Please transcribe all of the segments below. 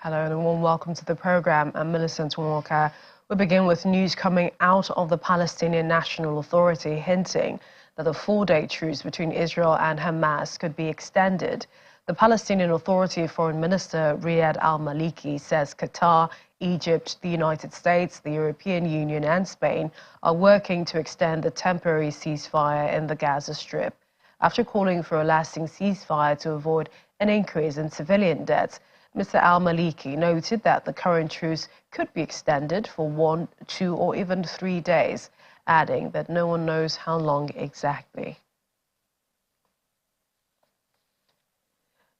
Hello and a warm welcome to the program. I'm Millicent Walker. We begin with news coming out of the Palestinian National Authority hinting that the four-day truce between Israel and Hamas could be extended. The Palestinian Authority Foreign Minister Riyad al-Maliki says Qatar, Egypt, the United States, the European Union and Spain are working to extend the temporary ceasefire in the Gaza Strip. After calling for a lasting ceasefire to avoid an increase in civilian deaths, Mr. al-Maliki noted that the current truce could be extended for 1, 2 or even 3 days, adding that no one knows how long exactly.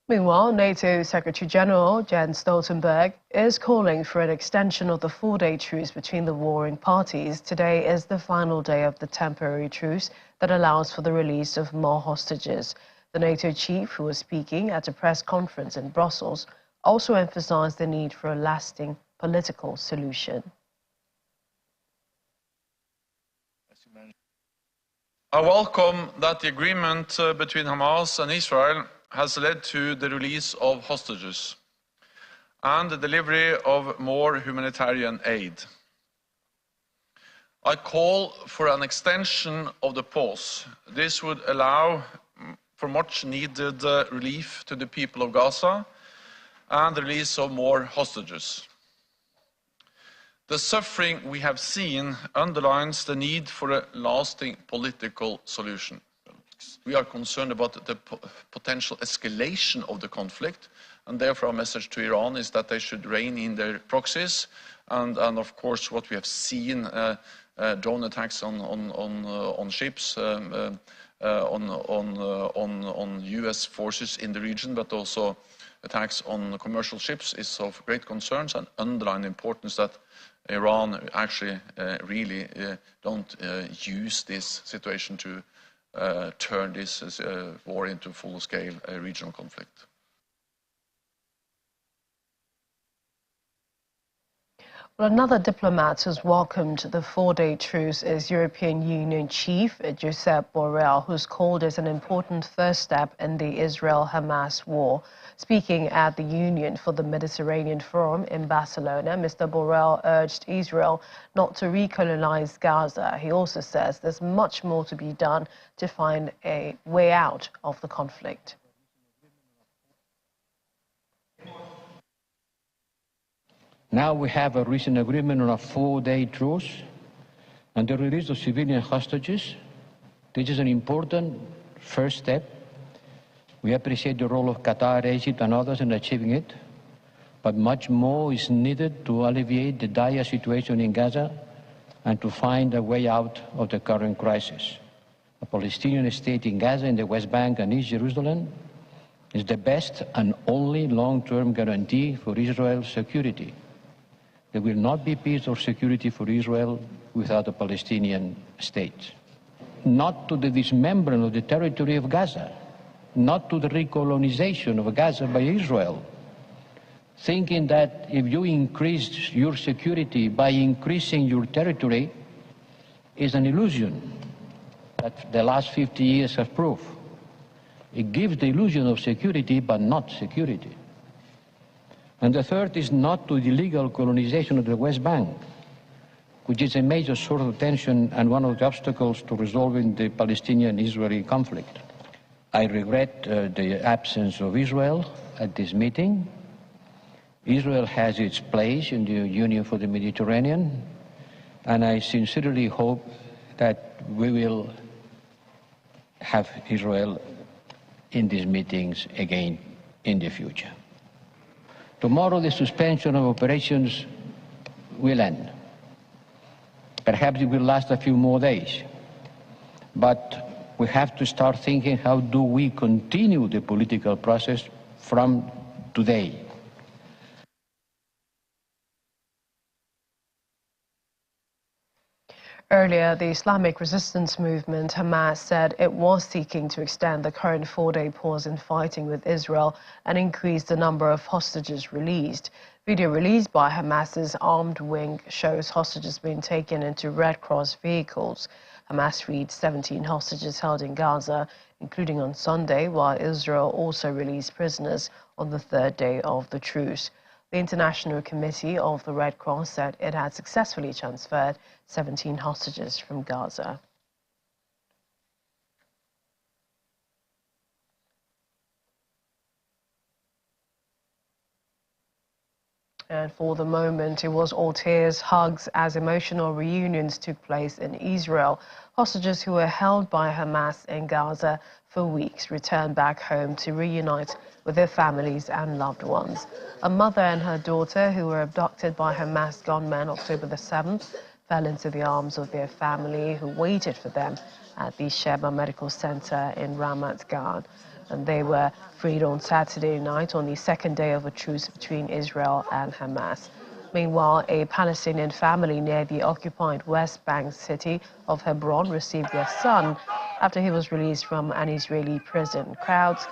Meanwhile, NATO Secretary-General Jens Stoltenberg is calling for an extension of the four-day truce between the warring parties. Today is the final day of the temporary truce that allows for the release of more hostages. The NATO chief, who was speaking at a press conference in Brussels, also emphasized the need for a lasting political solution. I welcome that the agreement between Hamas and Israel has led to the release of hostages and the delivery of more humanitarian aid. I call for an extension of the pause. This would allow for much needed relief to the people of Gaza and the release of more hostages. The suffering we have seen underlines the need for a lasting political solution. We are concerned about the potential escalation of the conflict, and therefore our message to Iran is that they should rein in their proxies, and of course what we have seen, drone attacks on ships, on US forces in the region, but also attacks on commercial ships is of great concern and underline the importance that Iran actually really don't use this situation to turn this war into full-scale regional conflict. Well, another diplomat who's welcomed the four-day truce is European Union chief Josep Borrell, who's called it an important first step in the Israel-Hamas war. Speaking at the Union for the Mediterranean Forum in Barcelona, Mr. Borrell urged Israel not to recolonize Gaza. He also says there's much more to be done to find a way out of the conflict. Now we have a recent agreement on a four-day truce and the release of civilian hostages. This is an important first step. We appreciate the role of Qatar, Egypt and others in achieving it, but much more is needed to alleviate the dire situation in Gaza and to find a way out of the current crisis. A Palestinian state in Gaza, in the West Bank and East Jerusalem is the best and only long-term guarantee for Israel's security. There will not be peace or security for Israel without a Palestinian state. Not to the dismemberment of the territory of Gaza, not to the recolonization of Gaza by Israel, thinking that if you increase your security by increasing your territory is an illusion that the last 50 years have proved. It gives the illusion of security, but not security. And the third is not to the illegal colonization of the West Bank, which is a major source of tension and one of the obstacles to resolving the Palestinian-Israeli conflict. I regret the absence of Israel at this meeting. Israel has its place in the Union for the Mediterranean, and I sincerely hope that we will have Israel in these meetings again in the future. Tomorrow the suspension of operations will end. Perhaps it will last a few more days, but we have to start thinking, how do we continue the political process from today? Earlier, the Islamic resistance movement, Hamas, said it was seeking to extend the current four-day pause in fighting with Israel and increase the number of hostages released. Video released by Hamas's armed wing shows hostages being taken into Red Cross vehicles. Hamas freed 17 hostages held in Gaza, including on Sunday, while Israel also released prisoners on the third day of the truce. The International Committee of the Red Cross said it had successfully transferred 17 hostages from Gaza. And for the moment, it was all tears, hugs, as emotional reunions took place in Israel. Hostages who were held by Hamas in Gaza for weeks returned back home to reunite with their families and loved ones. A mother and her daughter, who were abducted by Hamas gunmen October the 7th, fell into the arms of their family, who waited for them at the Sheba Medical Center in Ramat Gan. And they were freed on Saturday night on the second day of a truce between Israel and Hamas. Meanwhile, a Palestinian family near the occupied West Bank city of Hebron received their son after he was released from an Israeli prison. Crowds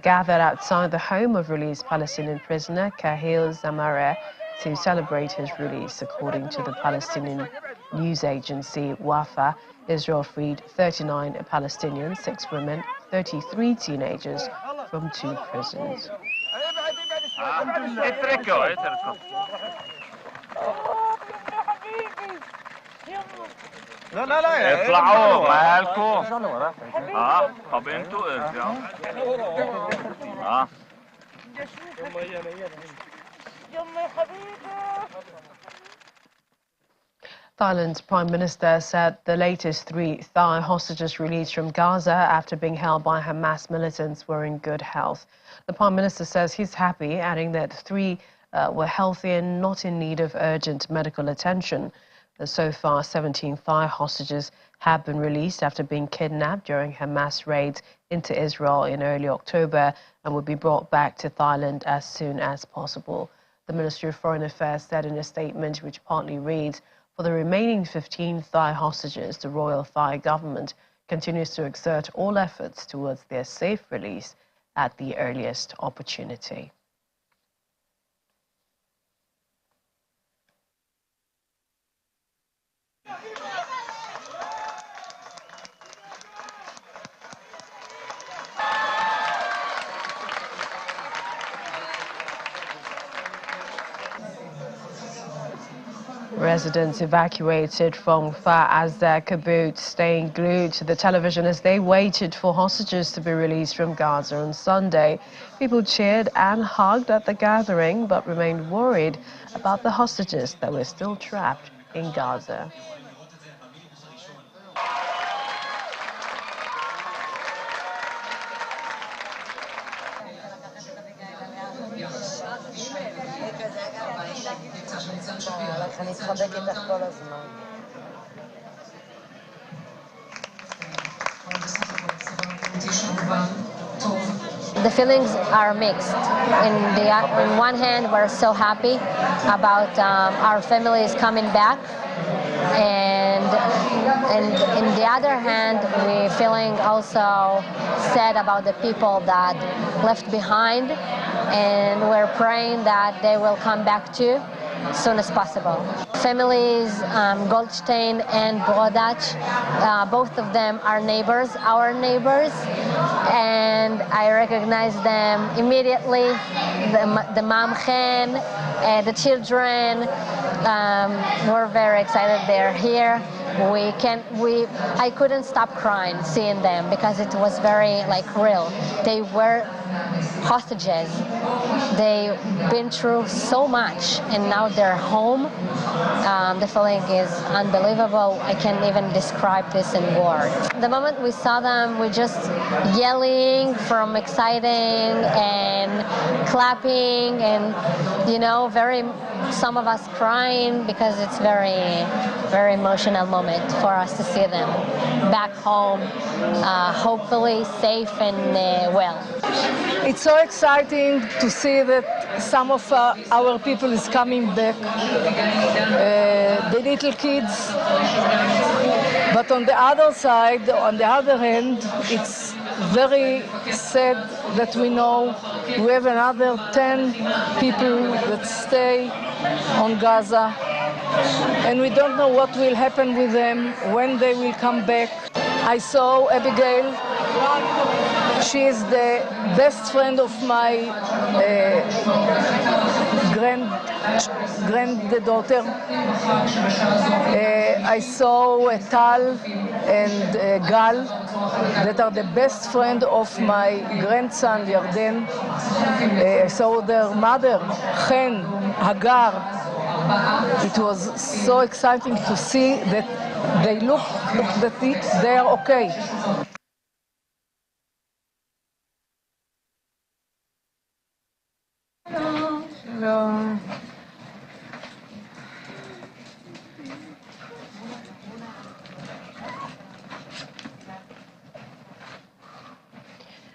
gathered outside the home of released Palestinian prisoner Kahil Zamareh to celebrate his release. According to the Palestinian news agency Wafa, Israel freed 39 Palestinians, 6 women, 33 teenagers from 2 prisons. اطلعوا مالكم طب انتوا ارجعوا Thailand's Prime Minister said the latest 3 Thai hostages released from Gaza after being held by Hamas militants were in good health. The Prime Minister says he's happy, adding that 3 were healthy and not in need of urgent medical attention. So far, 17 Thai hostages have been released after being kidnapped during Hamas raids into Israel in early October and will be brought back to Thailand as soon as possible. The Ministry of Foreign Affairs said in a statement which partly reads, "For the remaining 15 Thai hostages, the Royal Thai government continues to exert all efforts towards their safe release at the earliest opportunity." Residents evacuated from Kfar Aza kibbutz staying glued to the television as they waited for hostages to be released from Gaza on Sunday. People cheered and hugged at the gathering but remained worried about the hostages that were still trapped in Gaza. The feelings are mixed. On one hand, we're so happy about our families coming back, and in the other hand, we're feeling also sad about the people that left behind, and we're praying that they will come back too as soon as possible. Families Goldstein and Brodach, both of them are neighbors, our neighbors, and I recognize them immediately. The mom Chen, the children, we're very excited they're here. I couldn't stop crying seeing them because it was very real. They were hostages. They've been through so much and now they're home. The feeling is unbelievable. I can't even describe this in words. The moment we saw them, we just yelling from exciting and clapping and some of us crying because it's very emotional moment for us to see them back home, hopefully safe and well. It's so exciting to see that some of our people is coming back, the little kids. But on the other side, on the other hand, it's very sad that we know we have another 10 people that stay on Gaza, and we don't know what will happen with them, when they will come back. I saw Abigail. She is the best friend of my granddaughter. I saw Tal and Gal that are the best friend of my grandson, Yarden. I saw their mother, Chen, Hagar. It was so exciting to see that they look that they are okay. Hello.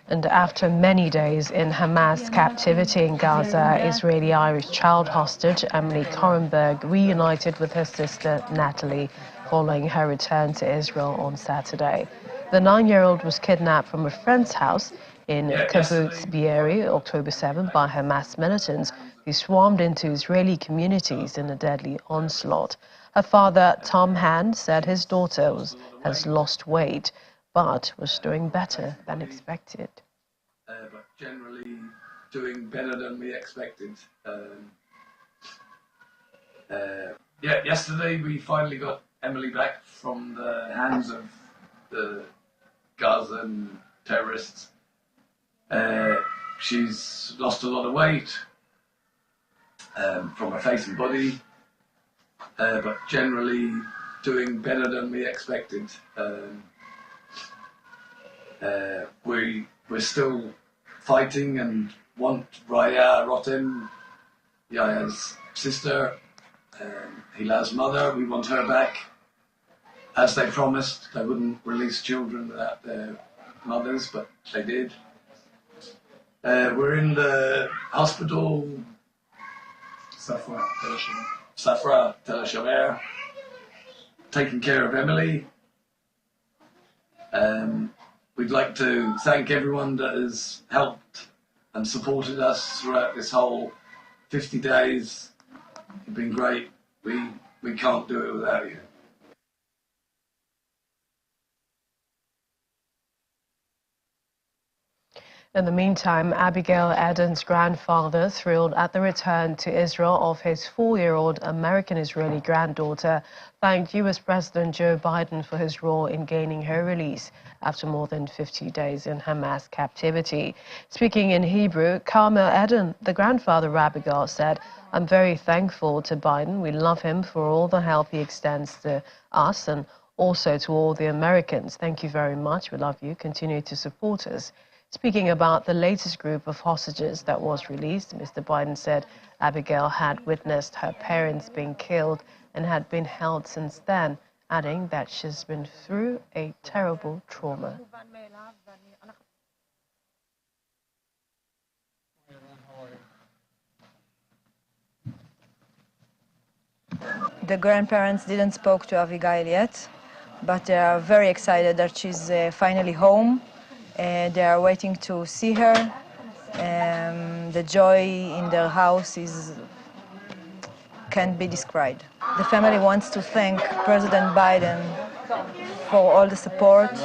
And after many days in Hamas captivity in Gaza, Israeli-Irish child hostage Emily Korenberg reunited with her sister Natalie following her return to Israel on Saturday. The 9-year-old was kidnapped from a friend's house in Kibbutz Be'eri October 7 by Hamas militants who swarmed into Israeli communities in a deadly onslaught. Her father, Tom Hand, said his daughter has lost weight, but was doing better than expected. But generally doing better than we expected. Yesterday we finally got Emily back from the hands of the Gazan terrorists. She's lost a lot of weight from her face and body, but generally doing better than we expected. We're still fighting and want Raya Rotem, Yaya's sister, Hila's mother. We want her back. As they promised, they wouldn't release children without their mothers, but they did. We're in the hospital, Safra Tel HaShomer, taking care of Emily. We'd like to thank everyone that has helped and supported us throughout this whole 50 days. You've been great. We can't do it without you. In the meantime, Abigail Eden's grandfather, thrilled at the return to Israel of his 4-year-old American-Israeli granddaughter, thanked U.S. President Joe Biden for his role in gaining her release after more than 50 days in Hamas captivity. Speaking in Hebrew, Carmel Eden, the grandfather of Abigail, said, "I'm very thankful to Biden. We love him for all the help he extends to us and also to all the Americans. Thank you very much. We love you. Continue to support us." Speaking about the latest group of hostages that was released, Mr. Biden said Abigail had witnessed her parents being killed and had been held since then, adding that she's been through a terrible trauma. The grandparents didn't spoke to Abigail yet, but they are very excited that she's finally home. They are waiting to see her. The joy in their house can't be described. The family wants to thank President Biden for all the support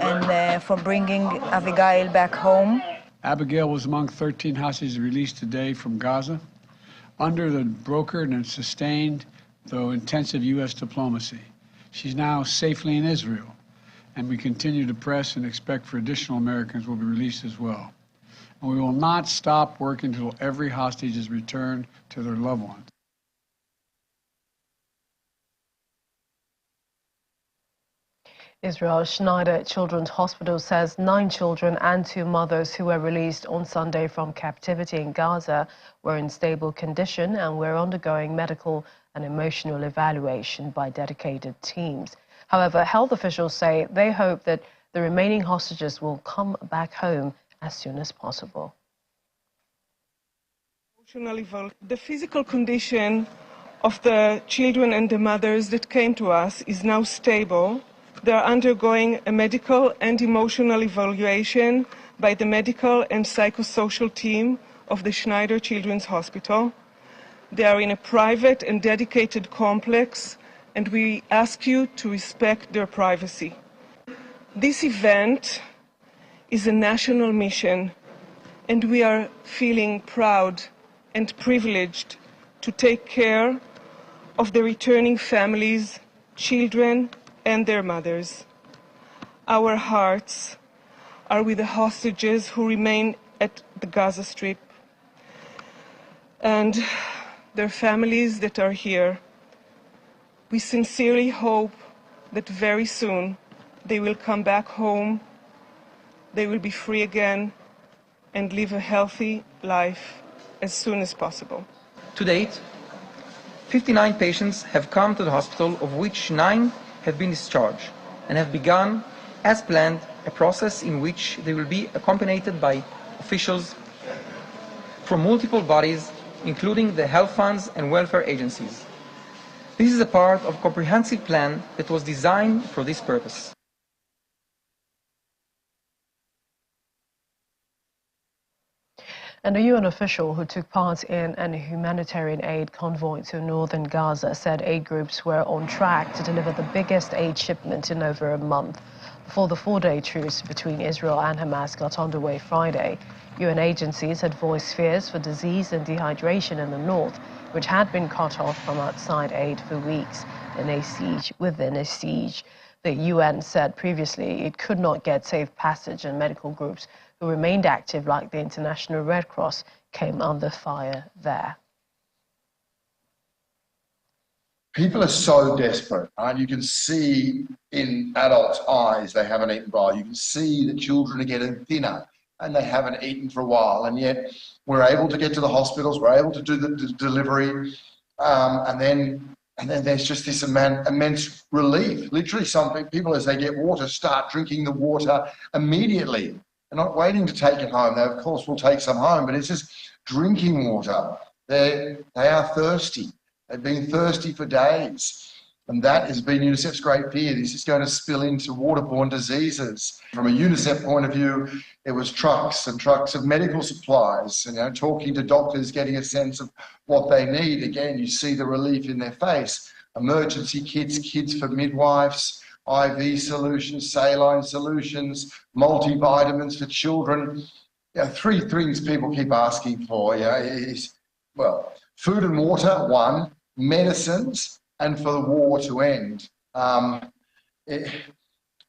and for bringing Abigail back home. Abigail was among 13 hostages released today from Gaza under the brokered and sustained, though intensive, U.S. diplomacy. She's now safely in Israel, and we continue to press and expect for additional Americans will be released as well. And we will not stop working until every hostage is returned to their loved ones. Israel Schneider Children's Hospital says 9 children and 2 mothers who were released on Sunday from captivity in Gaza were in stable condition and were undergoing medical and emotional evaluation by dedicated teams. However, health officials say they hope that the remaining hostages will come back home as soon as possible. The physical condition of the children and the mothers that came to us is now stable. They are undergoing a medical and emotional evaluation by the medical and psychosocial team of the Schneider Children's Hospital. They are in a private and dedicated complex, and we ask you to respect their privacy. This event is a national mission, and we are feeling proud and privileged to take care of the returning families, children, and their mothers. Our hearts are with the hostages who remain at the Gaza Strip and their families that are here. We sincerely hope that very soon they will come back home, they will be free again, and live a healthy life as soon as possible. To date, 59 patients have come to the hospital, of which 9 have been discharged and have begun, as planned, a process in which they will be accompanied by officials from multiple bodies, including the health funds and welfare agencies. This is a part of a comprehensive plan that was designed for this purpose. And a UN official who took part in an humanitarian aid convoy to northern Gaza said aid groups were on track to deliver the biggest aid shipment in over a month. Before the 4-day truce between Israel and Hamas got underway Friday, UN agencies had voiced fears for disease and dehydration in the north, which had been cut off from outside aid for weeks within a siege. The UN said previously it could not get safe passage, and medical groups who remained active, like the International Red Cross, came under fire there. People are so desperate, and you can see in adults' eyes they haven't eaten for a while. You can see that children are getting thinner and they haven't eaten for a while, and yet we're able to get to the hospitals, we're able to do the delivery, and then there's just this immense relief. Literally, some people, as they get water, start drinking the water immediately. They're not waiting to take it home. They, of course, will take some home, but it's just drinking water. They are thirsty. They've been thirsty for days. And that has been UNICEF's great fear. This is going to spill into waterborne diseases. From a UNICEF point of view, there was trucks and trucks of medical supplies, talking to doctors, getting a sense of what they need. Again, you see the relief in their face. Emergency kits, kits for midwives, IV solutions, saline solutions, multivitamins for children. 3 things people keep asking for, is, well, food and water, 1, medicines, and for the war to end. I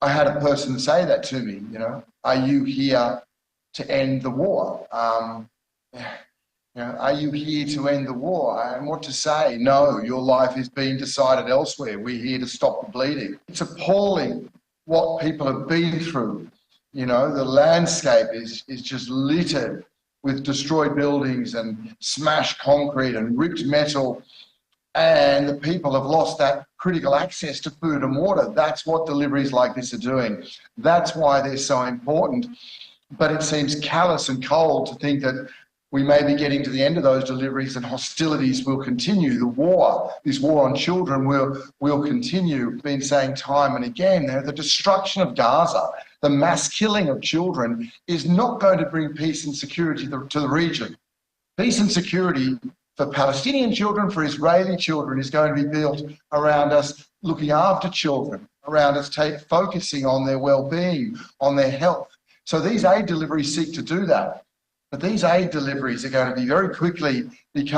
had a person say that to me, are you here to end the war? Are you here to end the war? And what to say? No, your life is being decided elsewhere. We're here to stop the bleeding. It's appalling what people have been through. The landscape is just littered with destroyed buildings and smashed concrete and ripped metal. And the people have lost that critical access to food and water. That's what deliveries like this are doing. That's why they're so important. But it seems callous and cold to think that we may be getting to the end of those deliveries and hostilities will continue. This war on children will continue. We've been saying time and again, the destruction of Gaza, the mass killing of children is not going to bring peace and security to the region. Peace and security for Palestinian children, for Israeli children, is going to be built around us looking after children, around us focusing on their well-being, on their health. So these aid deliveries seek to do that. But these aid deliveries are going to be very quickly these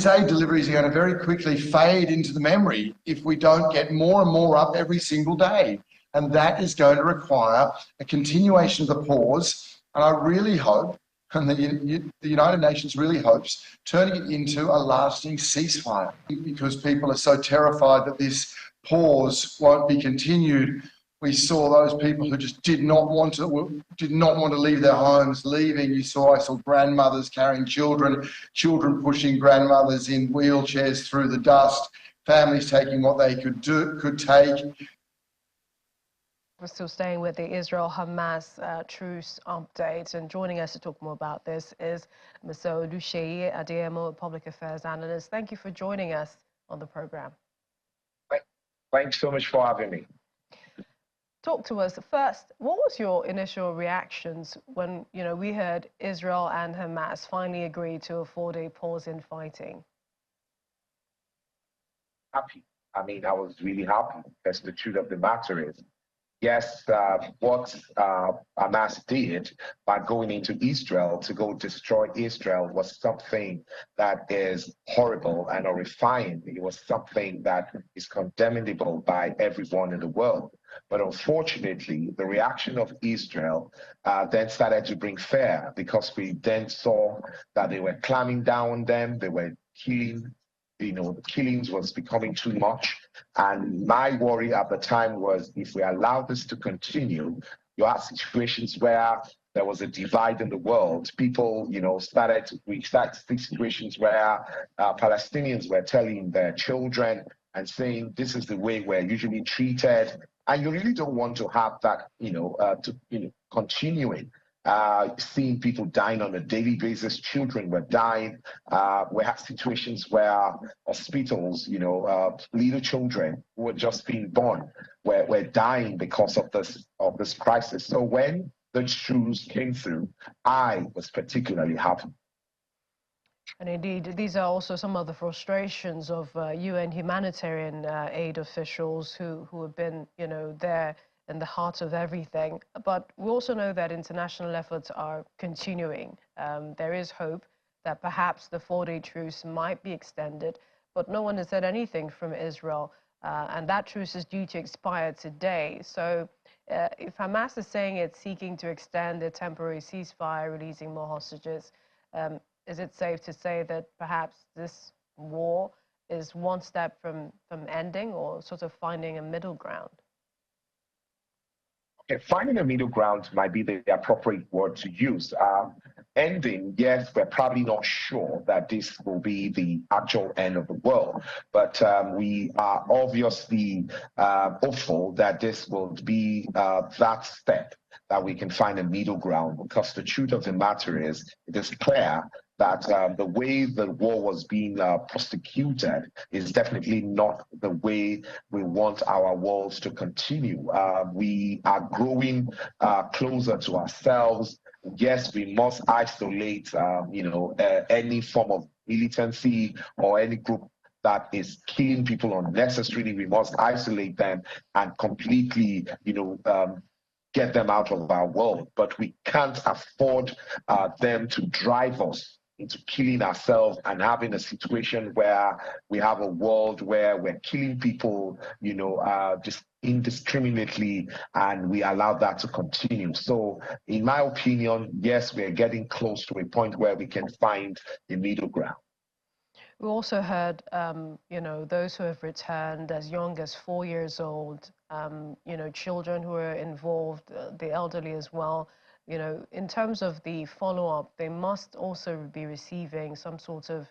aid deliveries are going to very quickly fade into the memory if we don't get more and more up every single day. And that is going to require a continuation of the pause. And I really hope, and the United Nations really hopes, turning it into a lasting ceasefire, because people are so terrified that this pause won't be continued. We saw those people who just did not want to leave their homes leaving. I saw grandmothers carrying children pushing grandmothers in wheelchairs through the dust, families taking what they could take. We're still staying with the Israel-Hamas truce update, and joining us to talk more about this is Mr. Oluseyi Adeyemo, Public Affairs Analyst. Thank you for joining us on the program. Thanks so much for having me. Talk to us first. What was your initial reactions when we heard Israel and Hamas finally agreed to a 4-day pause in fighting? Happy. I was really happy. That's the truth of the matter is. yes, what Hamas did by going into Israel to go destroy Israel was something that is horrible and horrifying. It was something that is condemnable by everyone in the world. But unfortunately, the reaction of Israel then started to bring fear, because we then saw that they were clamping down on them, they were killing. The killings was becoming too much. And my worry at the time was, if we allow this to continue, you have situations where there was a divide in the world. People, we started to see situations where Palestinians were telling their children and saying, this is the way we're usually treated. And you really don't want to have that, continuing. Seeing people dying on a daily basis, children were dying. We had situations where hospitals, little children who were just being born were dying because of this crisis. So when the truce came through, I was particularly happy. And indeed, these are also some of the frustrations of UN humanitarian aid officials who have been, there in the heart of everything. But we also know that international efforts are continuing. There is hope that perhaps the 4-day truce might be extended, but no one has said anything from Israel. And that truce is due to expire today. So if Hamas is saying it's seeking to extend a temporary ceasefire, releasing more hostages, is it safe to say that perhaps this war is one step from ending, or sort of finding a middle ground? Finding a middle ground might be the appropriate word to use. Ending, yes, we're probably not sure that this will be the actual end of the world, but we are obviously hopeful that this will be that step that we can find a middle ground, because the truth of the matter is, it is clear that the way the war was being prosecuted is definitely not the way we want our world to continue. We are growing closer to ourselves. Yes, we must isolate, any form of militancy or any group that is killing people unnecessarily. We must isolate them and completely, get them out of our world. But we can't afford them to drive us into killing ourselves and having a situation where we have a world where we're killing people, just indiscriminately, and we allow that to continue. So in my opinion, yes, we're getting close to a point where we can find a middle ground. We also heard, those who have returned as young as 4 years old, children who are involved, the elderly as well. In terms of the follow-up, they must also be receiving some sort of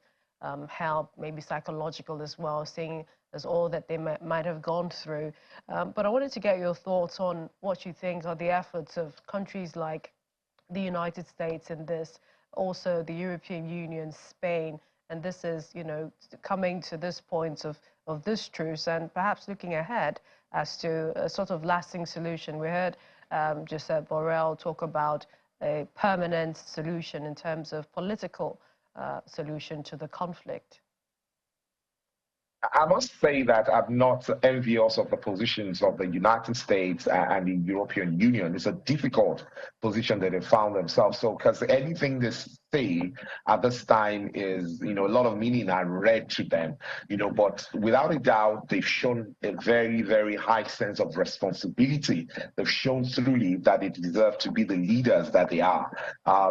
help, maybe psychological as well, seeing as all that they might have gone through. But I wanted to get your thoughts on what you think are the efforts of countries like the United States in this, also the European Union, Spain, and this is, coming to this point of this truce and perhaps looking ahead as to a sort of lasting solution. We heard Josep Borrell talk about a permanent solution in terms of political solution to the conflict. I must say that I'm not envious of the positions of the United States and the European Union. It's a difficult position that they found themselves. So, because anything they say at this time is, a lot of meaning I read to them, but without a doubt, they've shown a very, very high sense of responsibility. They've shown truly that they deserve to be the leaders that they are.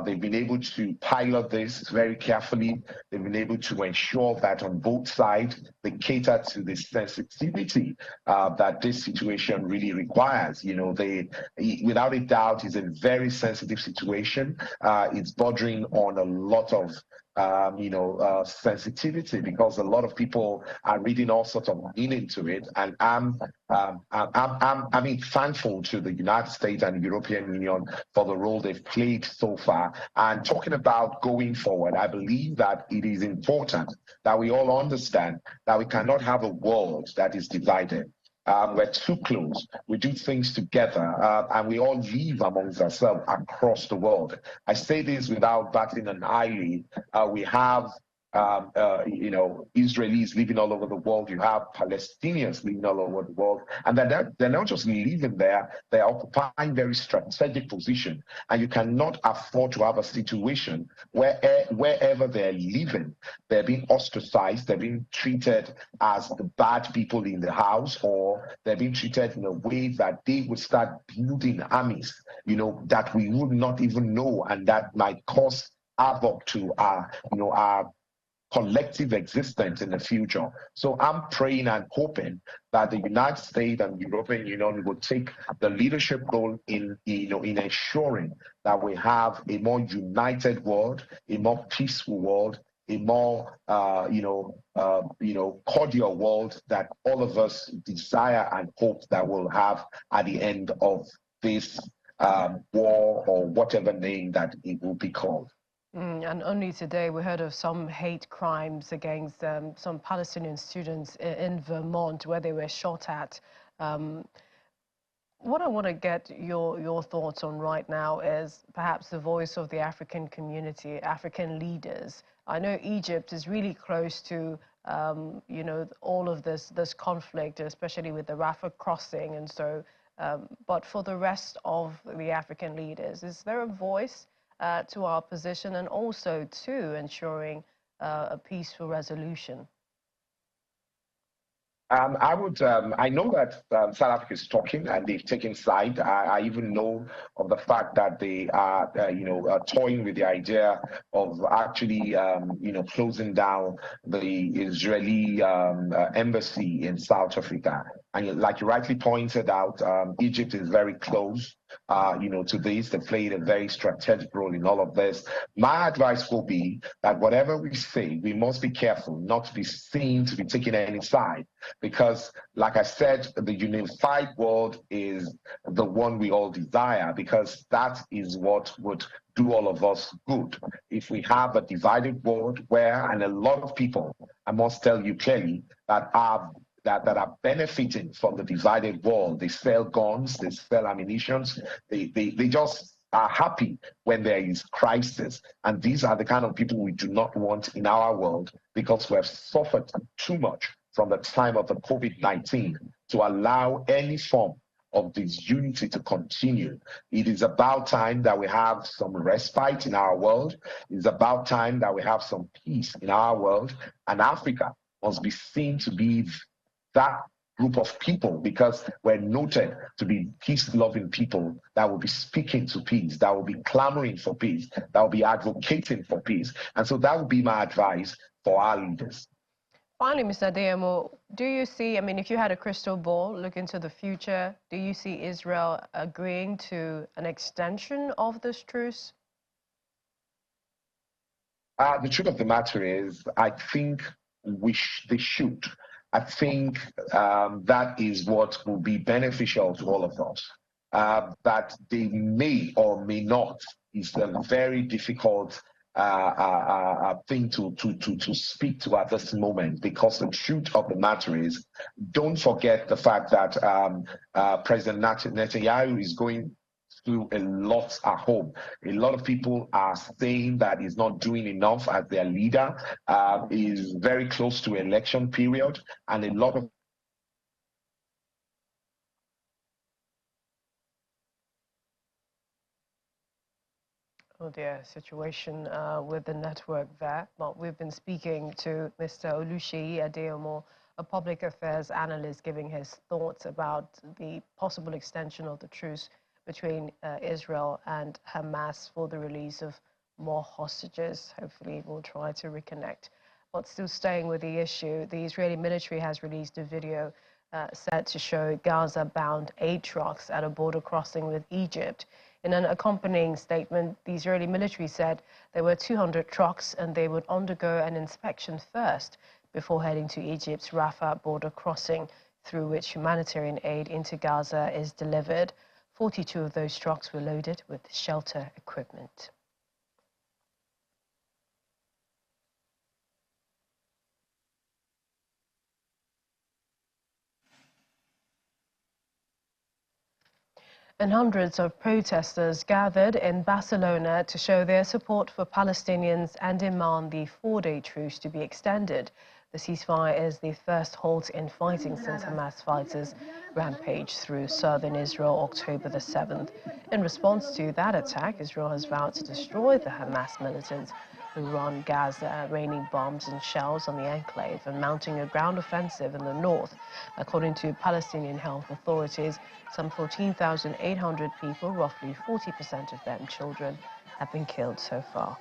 They've been able to pilot this very carefully. They've been able to ensure that on both sides, they cater to the sensitivity that this situation really requires. Without a doubt, it's a very sensitive situation. It's bordering on a lot of sensitivity, because a lot of people are reading all sorts of meaning to it, and I'm thankful to the United States and the European Union for the role they've played so far. And talking about going forward, I believe that it is important that we all understand that we cannot have a world that is divided. We're too close. We do things together, and we all live amongst ourselves across the world. I say this without batting an eyelid. We have Israelis living all over the world. You have Palestinians living all over the world, and they're not just living there; they're occupying very strategic position. And you cannot afford to have a situation where wherever they're living, they're being ostracized, they're being treated as the bad people in the house, or they're being treated in a way that they would start building armies, that we would not even know, and that might cause havoc to our collective existence in the future. So I'm praying and hoping that the United States and European Union will take the leadership role in ensuring that we have a more united world, a more peaceful world, a more cordial world that all of us desire and hope that we'll have at the end of this war, or whatever name that it will be called. And only today we heard of some hate crimes against some Palestinian students in Vermont where they were shot at. What I want to get your thoughts on right now is perhaps the voice of the African community, African leaders. I know Egypt is really close to, all of this conflict, especially with the Rafah crossing, and so. But for the rest of the African leaders, is there a voice to our position and also to ensuring a peaceful resolution? I know that South Africa is talking and they've taken side. I even know of the fact that they are, toying with the idea of actually, closing down the Israeli embassy in South Africa. And like you rightly pointed out, Egypt is very close, to this. They played a very strategic role in all of this. My advice will be that whatever we say, we must be careful not to be seen to be taking any side. Because, like I said, the unified world is the one we all desire, because that is what would do all of us good. If we have a divided world and a lot of people, I must tell you clearly, that are benefiting from the divided world. They sell guns, they sell ammunitions, they just are happy when there is crisis. And these are the kind of people we do not want in our world, because we have suffered too much from the time of the COVID-19 to allow any form of disunity to continue. It is about time that we have some respite in our world. It's about time that we have some peace in our world. And Africa must be seen to be that group of people, because we're noted to be peace-loving people that will be speaking to peace, that will be clamoring for peace, that will be advocating for peace. And so that would be my advice for our leaders. Finally, Mr. Adeyemo, do you see, if you had a crystal ball, look into the future, do you see Israel agreeing to an extension of this truce? The truth of the matter is, I think they should. I think that is what will be beneficial to all of us. That they may or may not is a very difficult thing to speak to at this moment, because the truth of the matter is, don't forget the fact that President Netanyahu is going through a lot at home. A lot of people are saying that he's not doing enough as their leader. Is very close to election period, and a lot of Oh dear, situation with the network there. But we've been speaking to Mr. Oluseyi Adeyemo, a public affairs analyst, giving his thoughts about the possible extension of the truce between Israel and Hamas for the release of more hostages. Hopefully we'll try to reconnect. But still staying with the issue, the Israeli military has released a video said to show Gaza-bound aid trucks at a border crossing with Egypt. In an accompanying statement, the Israeli military said there were 200 trucks and they would undergo an inspection first before heading to Egypt's Rafah border crossing, through which humanitarian aid into Gaza is delivered. 42 of those trucks were loaded with shelter equipment. And hundreds of protesters gathered in Barcelona to show their support for Palestinians and demand the four-day truce to be extended. The ceasefire is the first halt in fighting since Hamas fighters rampaged through southern Israel October the 7th. In response to that attack, Israel has vowed to destroy the Hamas militants who run Gaza, raining bombs and shells on the enclave and mounting a ground offensive in the north. According to Palestinian health authorities, some 14,800 people, roughly 40% of them children, have been killed so far.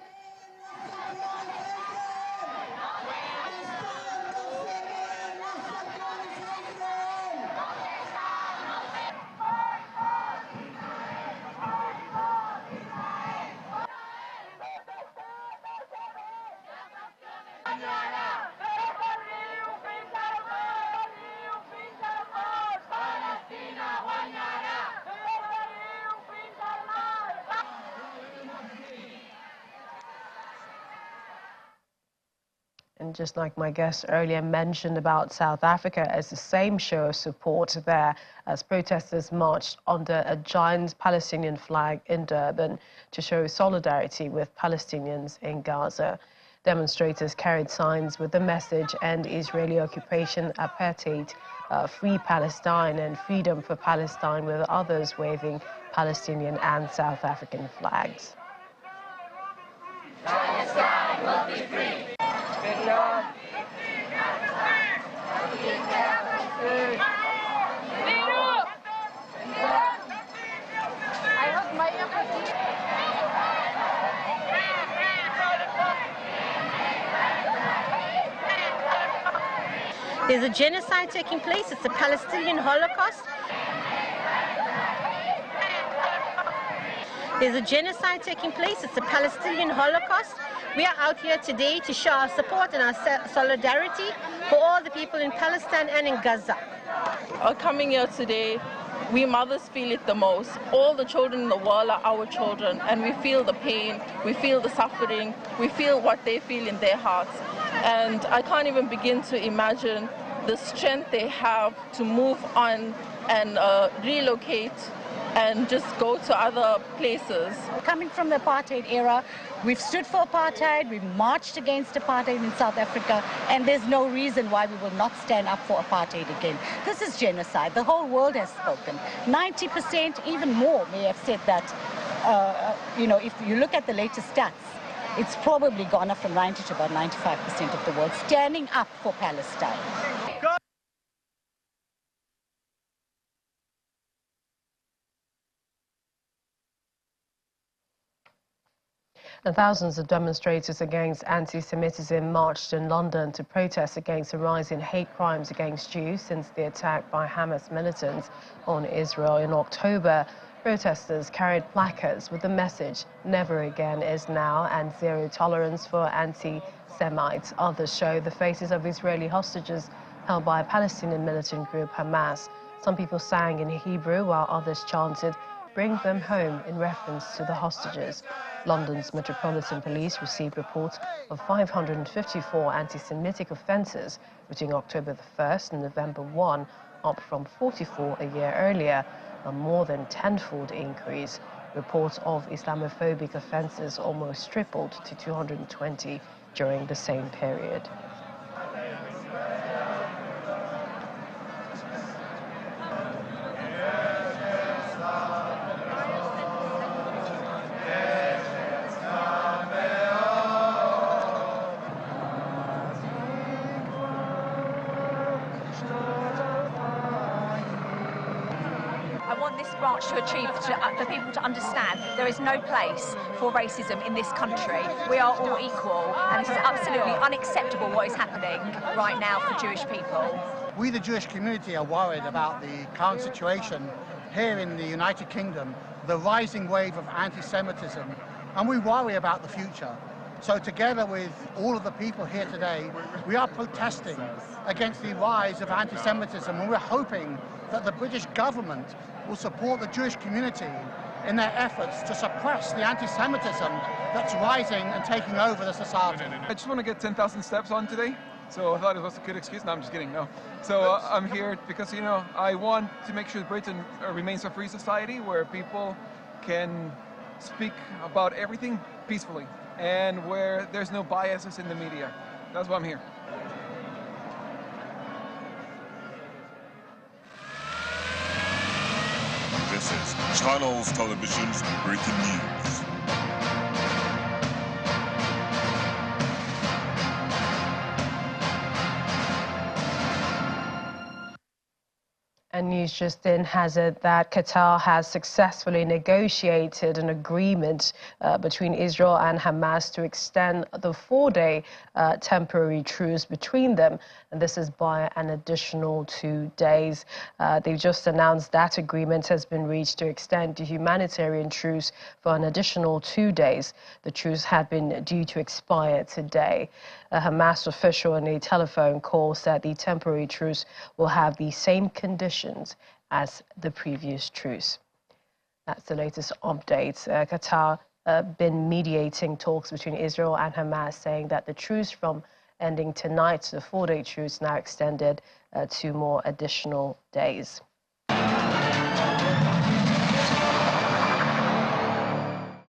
And just like my guest earlier mentioned about South Africa, as the same show of support there as protesters marched under a giant Palestinian flag in Durban to show solidarity with Palestinians in Gaza. Demonstrators carried signs with the message "End Israeli occupation, apartheid, free Palestine and freedom for Palestine," with others waving Palestinian and South African flags. Palestine will be free. There's a genocide taking place. It's the Palestinian Holocaust. There's a genocide taking place. It's the Palestinian Holocaust. We are out here today to show our support and our solidarity for all the people in Palestine and in Gaza. Coming here today, we mothers feel it the most. All the children in the world are our children, and we feel the pain, we feel the suffering, we feel what they feel in their hearts. And I can't even begin to imagine the strength they have to move on and relocate and just go to other places. Coming from the apartheid era, we've stood for apartheid, we've marched against apartheid in South Africa, and there's no reason why we will not stand up for apartheid again. This is genocide. The whole world has spoken. 90%, even more, may have said that, if you look at the latest stats, it's probably gone up from 90 to about 95% of the world standing up for Palestine. And thousands of demonstrators against anti-Semitism marched in London to protest against a rise in hate crimes against Jews since the attack by Hamas militants on Israel in October. Protesters carried placards with the message "Never again is now" and "Zero tolerance for anti-Semites." Others show the faces of Israeli hostages held by Palestinian militant group Hamas. Some people sang in Hebrew while others chanted "Bring them home" in reference to the hostages. London's Metropolitan Police received reports of 554 anti-Semitic offences between October the 1st and November 1, up from 44 a year earlier, a more than tenfold increase. Reports of Islamophobic offences almost tripled to 220 during the same period. I want this march to achieve, for people to understand there is no place for racism in this country. We are all equal, and this is absolutely unacceptable what is happening right now for Jewish people. We, the Jewish community, are worried about the current situation here in the United Kingdom, the rising wave of anti-Semitism, and we worry about the future. So together with all of the people here today, we are protesting against the rise of anti-Semitism, and we're hoping that the British government will support the Jewish community in their efforts to suppress the anti-Semitism that's rising and taking over the society. I just want to get 10,000 steps on today. So I thought it was a good excuse. No, I'm just kidding. No. So I'm here because, you know, I want to make sure Britain remains a free society where people can speak about everything peacefully and where there's no biases in the media. That's why I'm here. This is Channels Television's breaking news. And news just in has it that Qatar has successfully negotiated an agreement between Israel and Hamas to extend the 4-day temporary truce between them. And this is by an additional 2 days. They've just announced that agreement has been reached to extend the humanitarian truce for an additional 2 days. The truce had been due to expire today. A Hamas official in a telephone call said the temporary truce will have the same conditions as the previous truce. That's the latest update. Qatar been mediating talks between Israel and Hamas, saying that the truce from ending tonight to the 4-day truce now extended 2 more additional days.